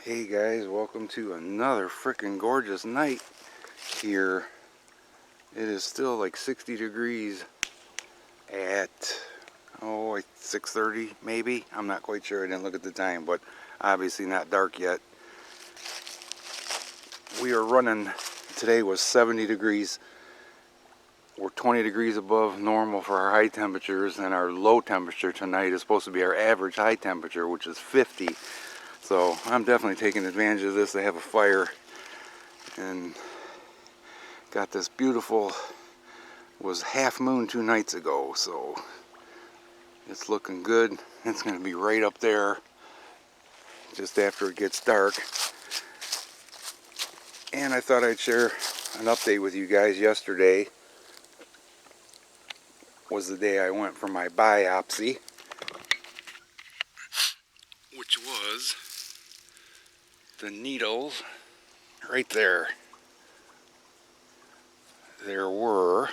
Hey guys, welcome to another freaking gorgeous night here. It is still like 60 degrees at 6:30 maybe. I'm not quite sure, I didn't look at the time, but obviously not dark yet. We are running, today was 70 degrees. We're 20 degrees above normal for our high temperatures, and our low temperature tonight is supposed to be our average high temperature, which is 50. So I'm definitely taking advantage of this. They have a fire and got this beautiful, was half moon 2 nights ago, so it's looking good. It's going to be right up there just after it gets dark. And I thought I'd share an update with you guys. Yesterday was the day I went for my biopsy, which was the needles right there. There were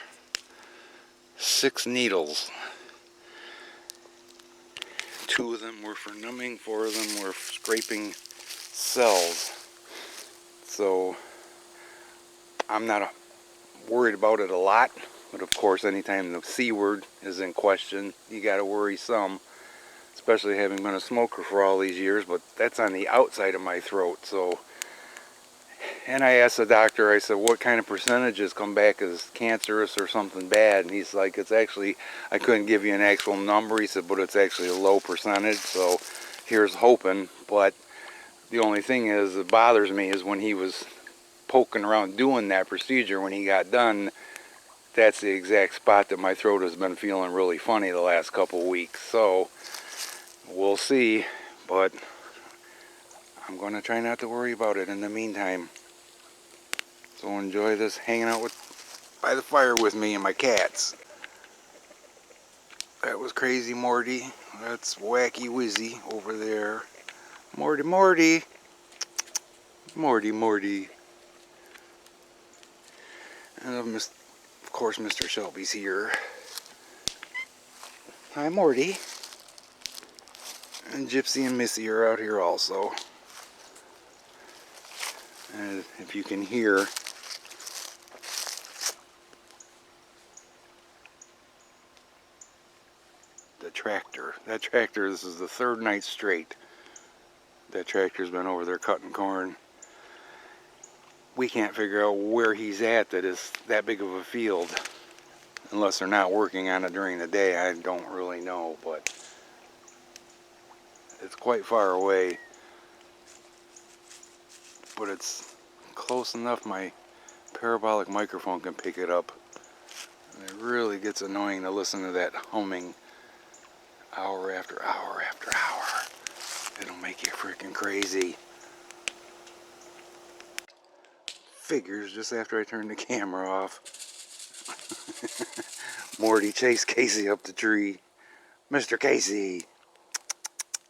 6 needles. 2 of them were for numbing, 4 of them were scraping cells. So I'm not worried about it a lot, but of course anytime the C word is in question, you gotta worry some, especially having been a smoker for all these years. But that's on the outside of my throat. So, and I asked the doctor, I said, what kind of percentages come back as cancerous or something bad? And he's like, it's actually, I couldn't give you an actual number. He said, but it's actually a low percentage, so here's hoping. But the only thing is, that bothers me is when he was poking around doing that procedure, when he got done, that's the exact spot that my throat has been feeling really funny the last couple weeks. So we'll see, but I'm going to try not to worry about it in the meantime. So enjoy this hanging out by the fire with me and my cats. That was Crazy Morty. That's Wacky Wizzy over there. Morty, Morty. Morty, Morty. And of course, Mr. Shelby's here. Hi, Morty. And Gypsy and Missy are out here also. And if you can hear, the tractor. That tractor, this is the 3rd night straight. That tractor's been over there cutting corn. We can't figure out where he's at that is that big of a field. Unless they're not working on it during the day, I don't really know, but it's quite far away. But it's close enough my parabolic microphone can pick it up. And it really gets annoying to listen to that humming hour after hour after hour. It'll make you freaking crazy. Figures, just after I turned the camera off, Morty chased Casey up the tree. Mr. Casey!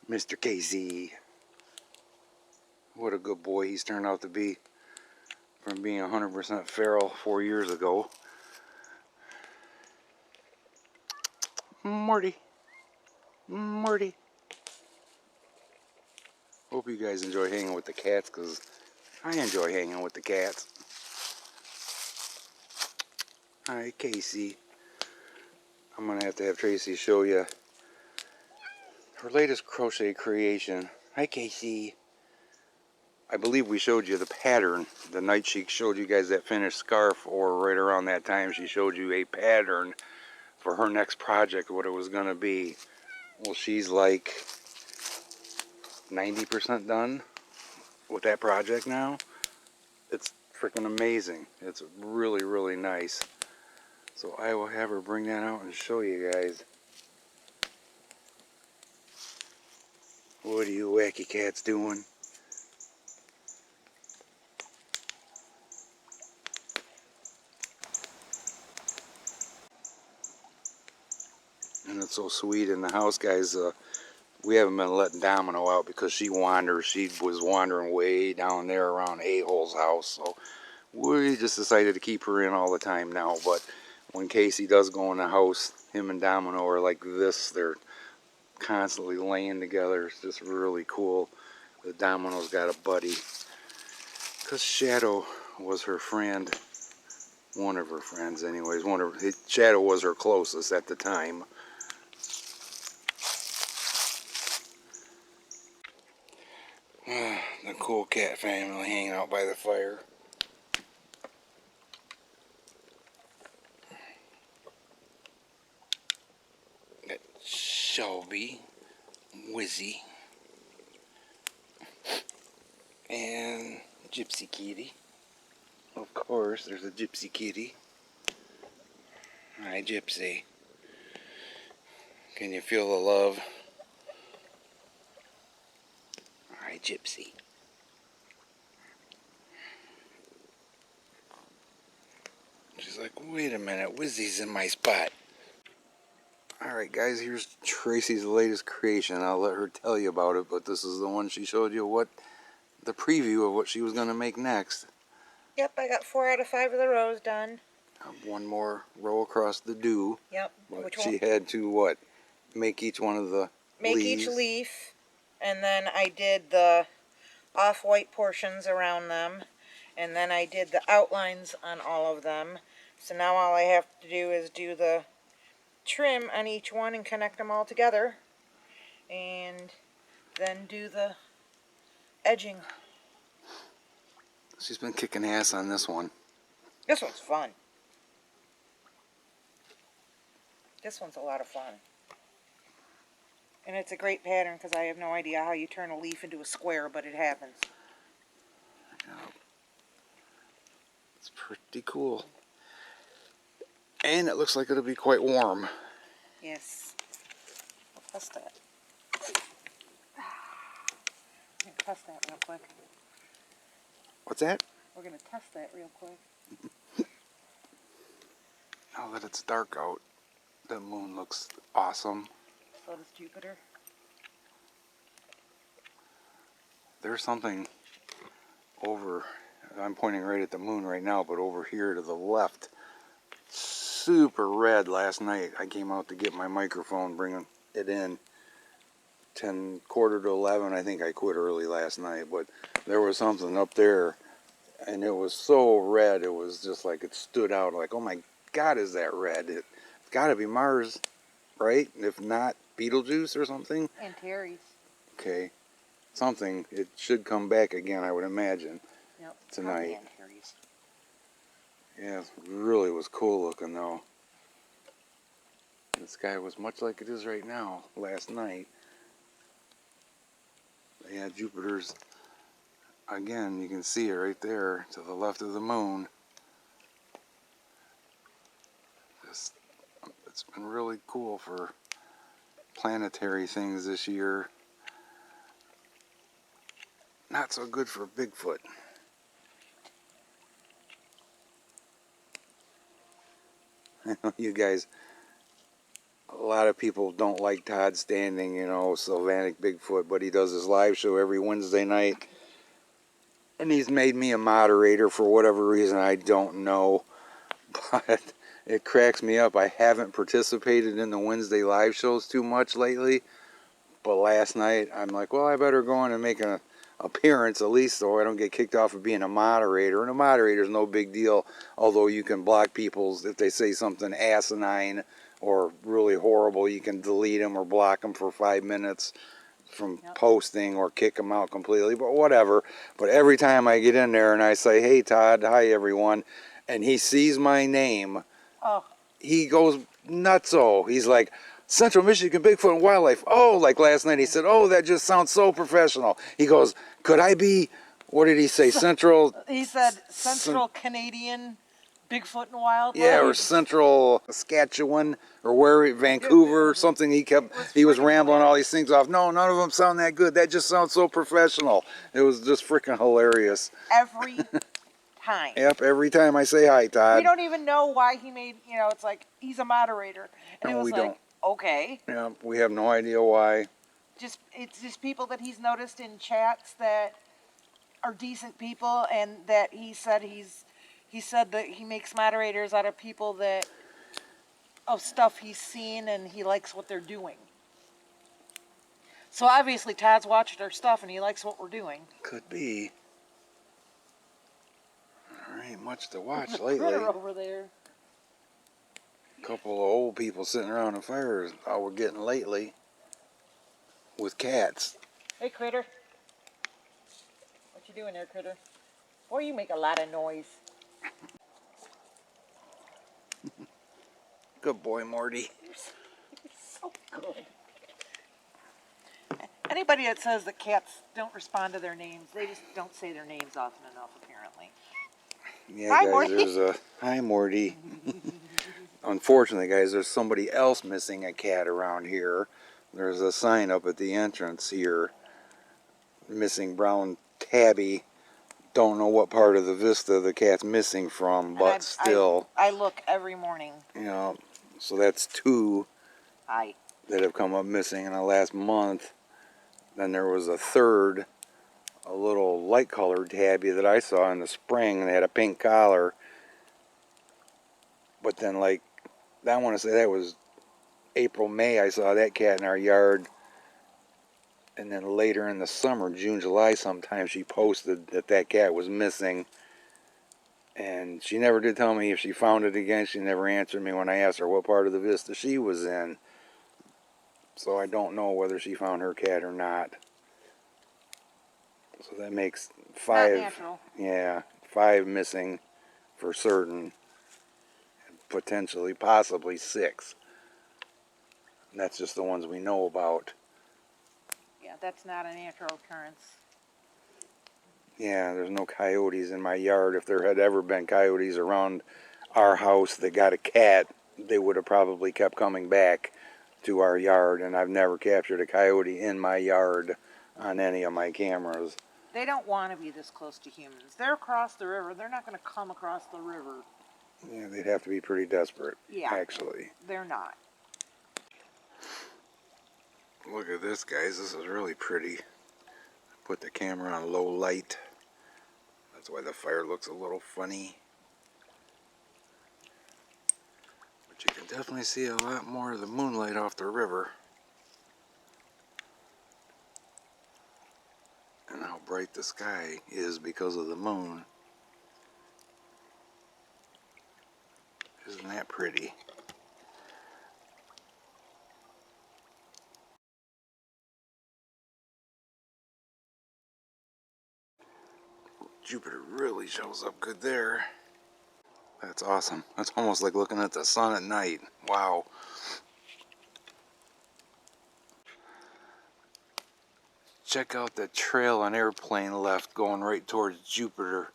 Mr. Casey! What a good boy he's turned out to be, from being 100% feral 4 years ago. Morty! Morty! Hope you guys enjoy hanging with the cats, because I enjoy hanging with the cats. Hi, Casey. I'm going to have Tracy show you her latest crochet creation. Hi, Casey. I believe we showed you the pattern the night she showed you guys that finished scarf, or right around that time she showed you a pattern for her next project, what it was going to be. Well, she's like 90% done with that project now. It's freaking amazing. It's really, really nice. So I will have her bring that out and show you guys. What are you wacky cats doing? And it's so sweet in the house, guys. We haven't been letting Domino out because she wanders. She was wandering way down there around A-Hole's house. So we just decided to keep her in all the time now. But when Casey does go in the house, him and Domino are like this. They're constantly laying together. It's just really cool. the Domino's got a buddy. Because Shadow was her friend. One of her friends, anyways. Shadow was her closest at the time. The cool cat family hanging out by the fire. Got Shelby, Wizzy, and Gypsy Kitty. Of course, there's a Gypsy Kitty. Hi, Gypsy. Can you feel the love? Hi, Gypsy. She's like, wait a minute, Wizzy's in my spot. Alright guys, here's Tracy's latest creation. I'll let her tell you about it, but this is the one she showed you the preview of what she was going to make next. Yep, I got 4 out of 5 of the rows done. One more row across the do. Yep. But she had to what? Make each one of the Make leaves. each leaf, and then I did the off-white portions around them, and then I did the outlines on all of them. So now all I have to do is do the trim on each one and connect them all together, and then do the edging. She's been kicking ass on this one. This one's fun. This one's a lot of fun. And it's a great pattern because I have no idea how you turn a leaf into a square, but it happens. Yeah. It's pretty cool. And it looks like it'll be quite warm. Yes. I'll test that. I'm going to test that real quick. What's that? We're going to test that real quick. Now that it's dark out, the moon looks awesome. So does Jupiter. There's something over, I'm pointing right at the moon right now, but over here to the left, super red last night. I came out to get my microphone, bringing it in 11:45. I think I quit early last night, but there was something up there, and it was so red, it was just like it stood out, like, oh my God, is that red? It's got to be Mars, right? If not, Betelgeuse or something? Antares. Okay. Something. It should come back again, I would imagine, Yep. tonight. Antares. Yeah, it really was cool looking, though. The sky was much like it is right now, last night. Yeah, Jupiter's, again, you can see it right there, to the left of the moon. It's been really cool for planetary things this year. Not so good for Bigfoot. I know you guys, a lot of people don't like Todd Standing, you know, Sylvanic Bigfoot, but he does his live show every Wednesday night. And he's made me a moderator for whatever reason, I don't know. But it cracks me up. I haven't participated in the Wednesday live shows too much lately. But last night, I'm like, well, I better go in and make an appearance at least so I don't get kicked off of being a moderator. And a moderator is no big deal, although you can block people if they say something asinine or really horrible. You can delete them or block them for 5 minutes from posting or kick them out completely, but whatever. But every time I get in there and I say, hey Todd, hi everyone, and he sees my name, he goes nutso. He's like, Central Michigan Bigfoot and Wildlife. Oh, like last night he said, oh, that just sounds so professional. He goes, could I be, what did he say, Central? He said Central Canadian Bigfoot and Wildlife. Yeah, or Central Saskatchewan, or where, Vancouver, or something. He was rambling all these things off. No, none of them sound that good. That just sounds so professional. It was just freaking hilarious. Every time. Yep, every time I say hi, Todd. We don't even know why he made, you know, it's like, he's a moderator. And No, it was we like, don't. okay. Yeah, we have no idea why. It's just people that he's noticed in chats that are decent people, and that he said that he makes moderators out of people that of stuff he's seen, and he likes what they're doing. So obviously Todd's watching our stuff and he likes what we're doing. Could be. There ain't much to watch The lately. critter over there. A couple of old people sitting around a fire is all we're getting lately. With cats. Hey, critter. What you doing there, critter? Boy, you make a lot of noise. Good boy, Morty. So good. Anybody that says that cats don't respond to their names, they just don't say their names often enough, apparently. Yeah, Hi, guys, Morty. there's a... Hi, Morty. Unfortunately, guys, there's somebody else missing a cat around here. There's a sign up at the entrance here. Missing brown tabby. Don't know what part of the vista the cat's missing from, but still. I look every morning. You know, so that's 2 that have come up missing in the last month. Then there was a third, a little light colored tabby that I saw in the spring, and they had a pink collar. But then, like, I want to say that was April, May, I saw that cat in our yard. And then later in the summer, June, July sometime, she posted that that cat was missing. And she never did tell me if she found it again. She never answered me when I asked her what part of the vista she was in. So I don't know whether she found her cat or not. So that makes 5. Not natural. Yeah, 5 missing for certain. Potentially, possibly 6. And that's just the ones we know about. Yeah, that's not a natural occurrence. Yeah, there's no coyotes in my yard. If there had ever been coyotes around our house that got a cat, they would have probably kept coming back to our yard, and I've never captured a coyote in my yard on any of my cameras. They don't want to be this close to humans. They're across the river. They're not going to come across the river. Yeah, they'd have to be pretty desperate, Yeah, actually. they're not. Look at this, guys. This is really pretty. Put the camera on low light. That's why the fire looks a little funny. But you can definitely see a lot more of the moonlight off the river. And how bright the sky is because of the moon. Isn't that pretty? Jupiter really shows up good there. That's awesome. That's almost like looking at the sun at night. Wow. Check out the trail an airplane left going right towards Jupiter.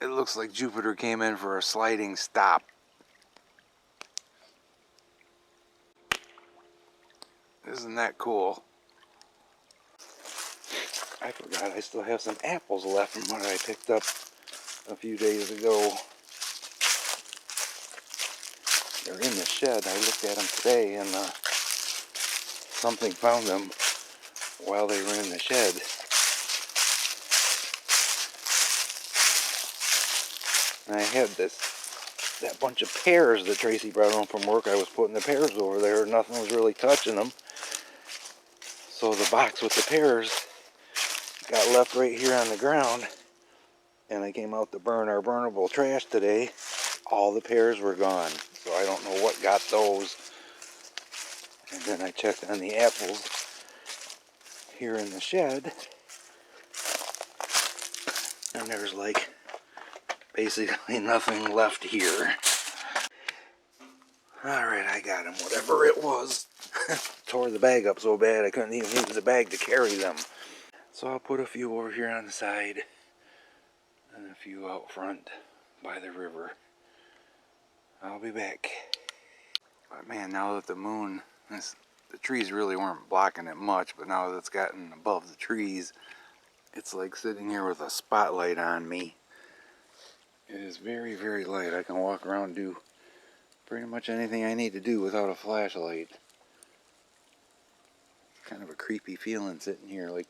It looks like Jupiter came in for a sliding stop. Isn't that cool? I forgot I still have some apples left from what I picked up a few days ago. They're in the shed. I looked at them today, and something found them while they were in the shed. And I had that bunch of pears that Tracy brought home from work. I was putting the pears over there. Nothing was really touching them. So the box with the pears got left right here on the ground. And I came out to burn our burnable trash today. All the pears were gone. So I don't know what got those. And then I checked on the apples here in the shed. And there's like basically nothing left here. Alright, I got them. Whatever it was. Tore the bag up so bad I couldn't even use the bag to carry them. So I'll put a few over here on the side. And a few out front by the river. I'll be back. But man, now that the moon, the trees really weren't blocking it much, but now that it's gotten above the trees, it's like sitting here with a spotlight on me. It is very, very light. I can walk around and do pretty much anything I need to do without a flashlight. It's kind of a creepy feeling sitting here, like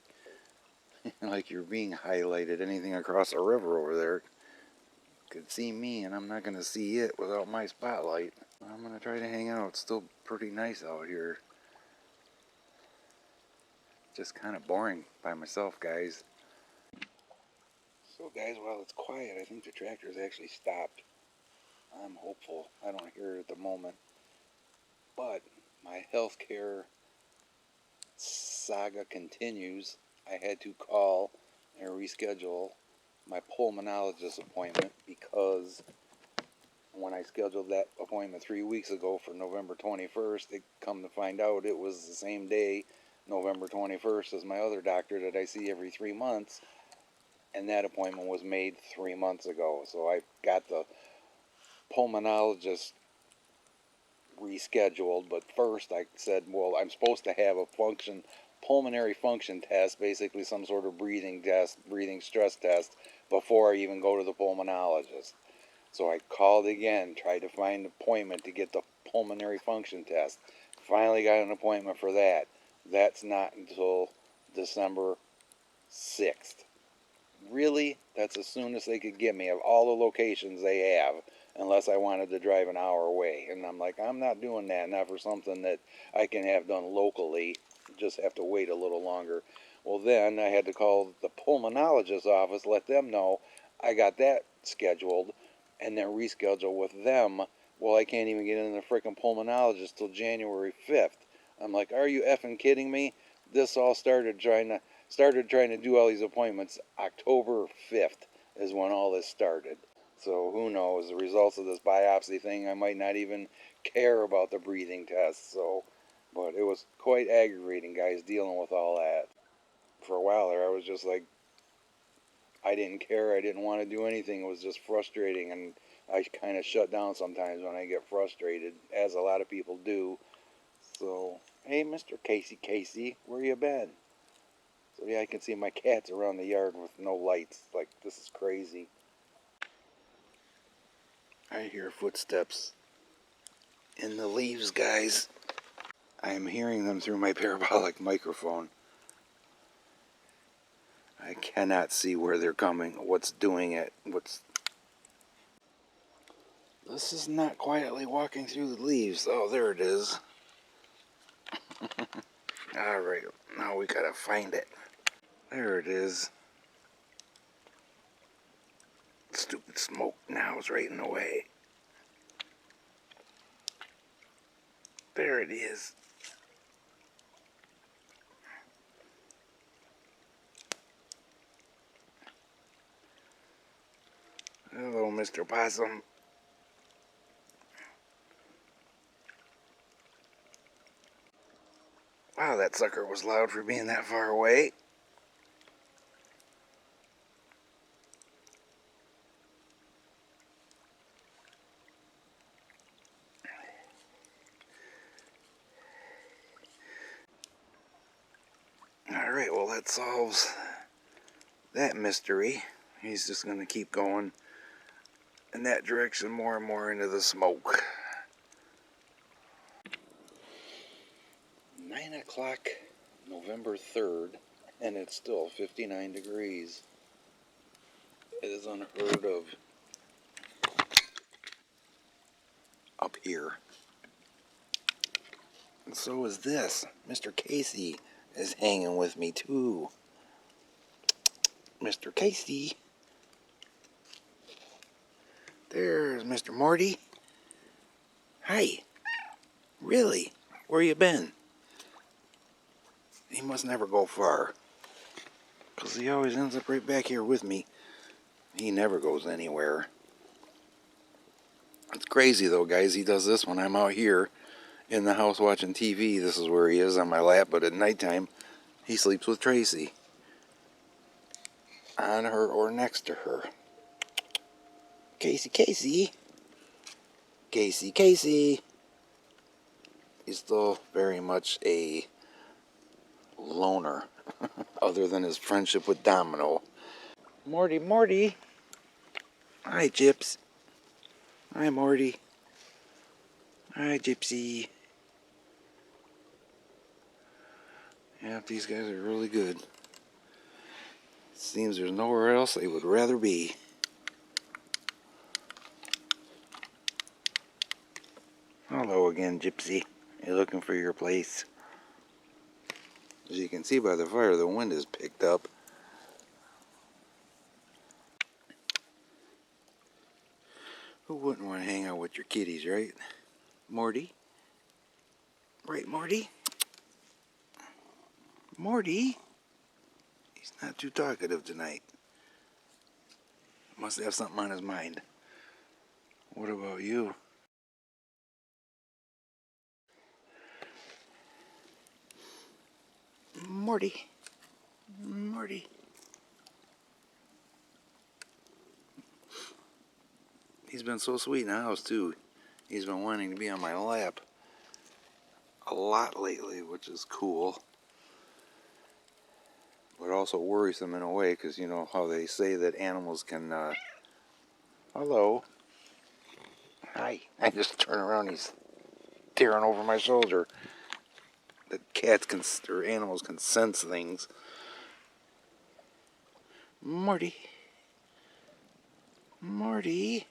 like you're being highlighted. Anything across the river over there could see me, and I'm not going to see it without my spotlight. I'm going to try to hang out. It's still pretty nice out here. just kind of boring by myself, guys. So guys, while it's quiet, I think the tractor's actually stopped. I'm hopeful. I don't hear it at the moment. But my healthcare saga continues. I had to call and reschedule my pulmonologist appointment because when I scheduled that appointment 3 weeks ago for November 21st, it come to find out it was the same day, November 21st, as my other doctor that I see every 3 months, and that appointment was made 3 months ago. So I got the pulmonologist rescheduled, but first I said, well, I'm supposed to have a pulmonary function test, basically some sort of breathing test, breathing stress test, before I even go to the pulmonologist. So I called again, tried to find an appointment to get the pulmonary function test. Finally got an appointment for that. That's not until December 6th. Really? That's as soon as they could get me of all the locations they have, unless I wanted to drive an hour away. And I'm like, I'm not doing that, not for something that I can have done locally. Just have to wait a little longer. Well, then I had to call the pulmonologist's office, let them know I got that scheduled, and then reschedule with them. Well, I can't even get in the frickin' pulmonologist till January 5th. I'm like, are you effing kidding me? This all started trying to do all these appointments. October 5th is when all this started. So who knows, the results of this biopsy thing, I might not even care about the breathing test. So, but it was quite aggravating, guys, dealing with all that. For a while there, I was just like, I didn't care. I didn't want to do anything. It was just frustrating, and I kind of shut down sometimes when I get frustrated, as a lot of people do. So, hey, Mr. Casey, where you been? So yeah, I can see my cats around the yard with no lights. Like, this is crazy. I hear footsteps in the leaves, guys. I am hearing them through my parabolic microphone. I cannot see where they're coming, what's doing it, This is not quietly walking through the leaves. Oh, there it is. Alright, now we gotta find it. There it is. Stupid smoke now is right in the way. There it is. Hello, Mr. Possum. Wow, that sucker was loud for being that far away. Alright, well that solves that mystery. He's just going to keep going in that direction, more and more into the smoke. 9 o'clock, November 3rd, and it's still 59 degrees. It is unheard of up here. And so is this. Mr. Casey is hanging with me too. Mr. Casey. There's Mr. Morty. Hi. Really? Where you been? He must never go far, 'cause he always ends up right back here with me. He never goes anywhere. It's crazy though, guys. He does this when I'm out here in the house watching TV. This is where he is, on my lap, but at nighttime he sleeps with Tracy, on her or next to her. Casey, Casey. Casey, Casey. He's still very much a loner, other than his friendship with Domino. Morty, Morty. Hi, Gyps. Hi, Morty. Hi, Gypsy. Yeah, these guys are really good. Seems there's nowhere else they would rather be. Hello again, Gypsy. You looking for your place? As you can see by the fire, the wind is picked up. Who wouldn't want to hang out with your kitties, right? Morty? Right, Morty? Morty? He's not too talkative tonight. Must have something on his mind. What about you? Morty? Morty? He's been so sweet in the house, too. He's been wanting to be on my lap a lot lately, which is cool. But also worrisome in a way, because you know how they say that animals can, hello. Hi. I just turn around, he's tearing over my shoulder. That cats can, or animals can sense things. Morty. Morty.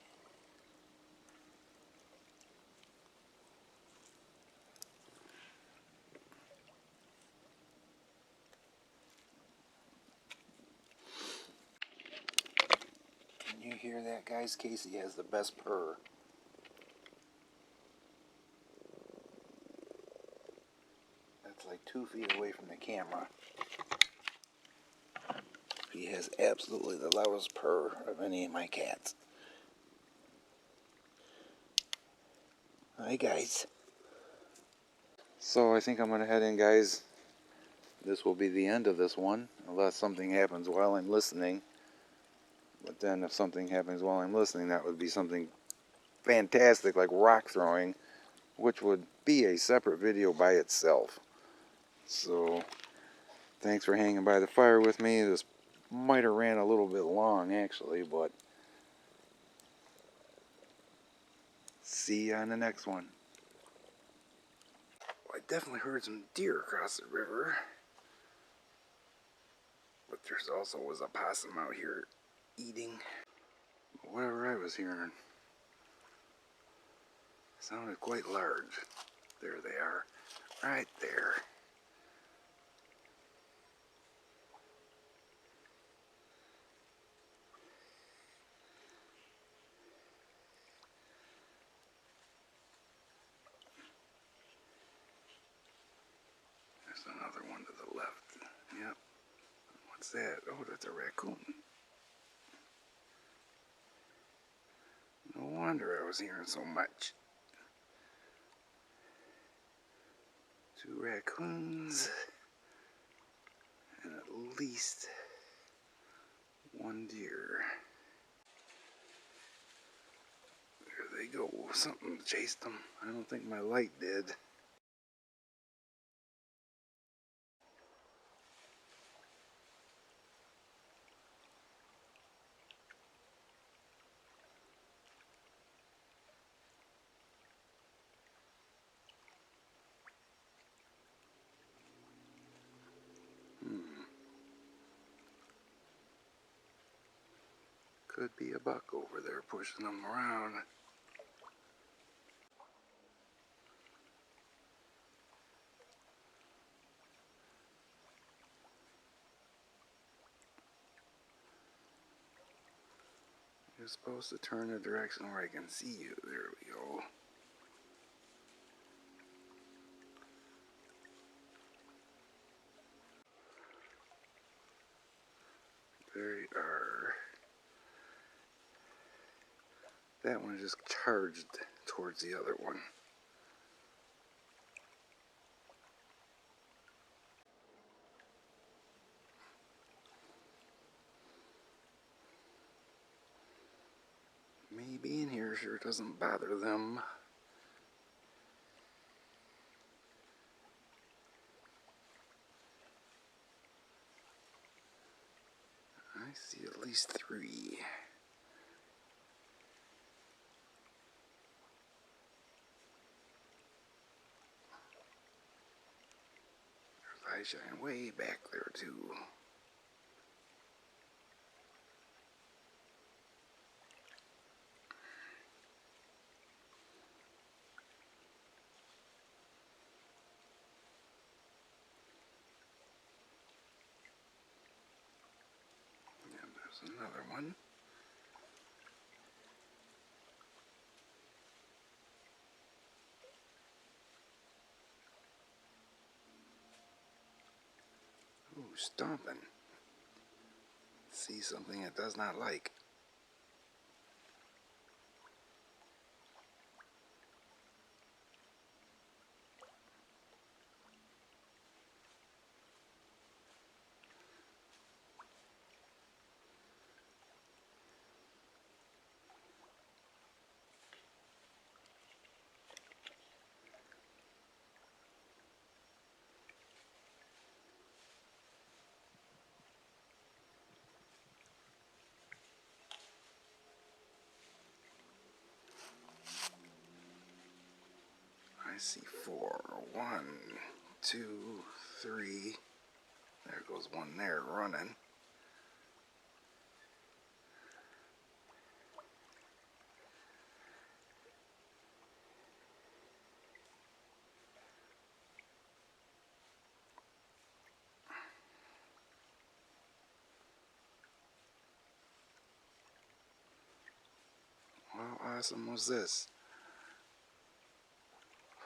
Can you hear that, guys? Casey has the best purr. That's like 2 feet away from the camera. He has absolutely the loudest purr of any of my cats. Hi, guys. So I think I'm going to head in, guys. This will be the end of this one, unless something happens while I'm listening. But then if something happens while I'm listening, that would be something fantastic, like rock throwing, which would be a separate video by itself. So thanks for hanging by the fire with me. This might have ran a little bit long, actually, but see you on the next one. Well, I definitely heard some deer across the river. But there's also was a possum out here eating. Whatever I was hearing sounded quite large. There they are, right there. There's another one to the left. Yep. What's that? Oh, that's a raccoon. No wonder I was hearing so much. 2 raccoons and at least 1 deer. There they go. Something chased them. I don't think my light did. Could be a buck over there pushing them around. You're supposed to turn the direction where I can see you. There we go. There you are. That one just charged towards the other one. Me being here sure doesn't bother them. I see at least 3. There's eyeshine way back there too. There's another one. Ooh, stomping. See something it does not like. I see 4. 1, 2, 3. There goes one there running. How awesome was this?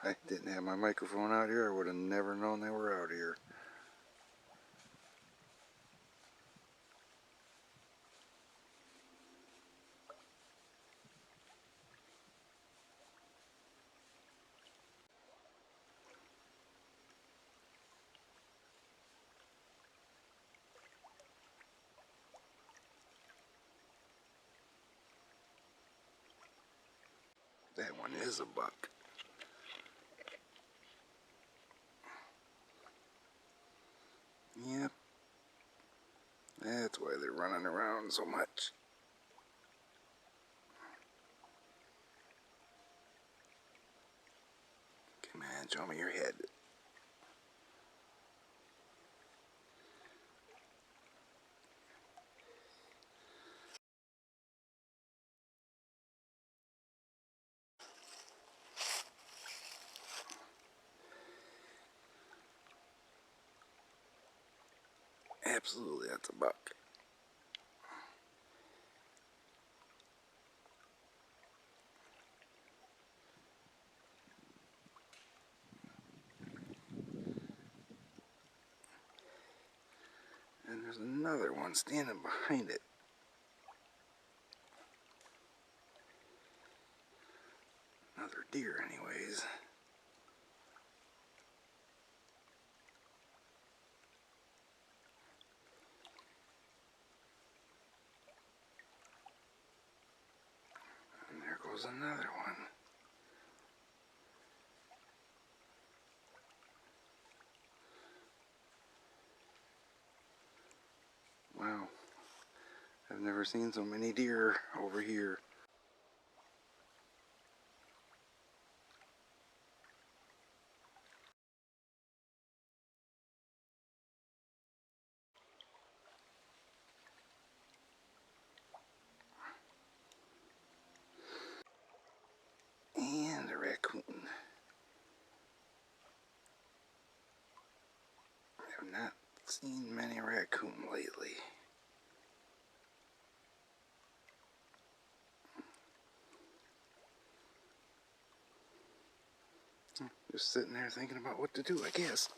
If I didn't have my microphone out here, I would have never known they were out here. That one is a buck. Yep. That's why they're running around so much. Come on, show me your head. Absolutely, that's a buck. And there's another one standing behind it. Another deer, anyways. And there goes another one. Wow. I've never seen so many deer over here. And a raccoon. I have not seen many raccoon lately. Just sitting there thinking about what to do, I guess.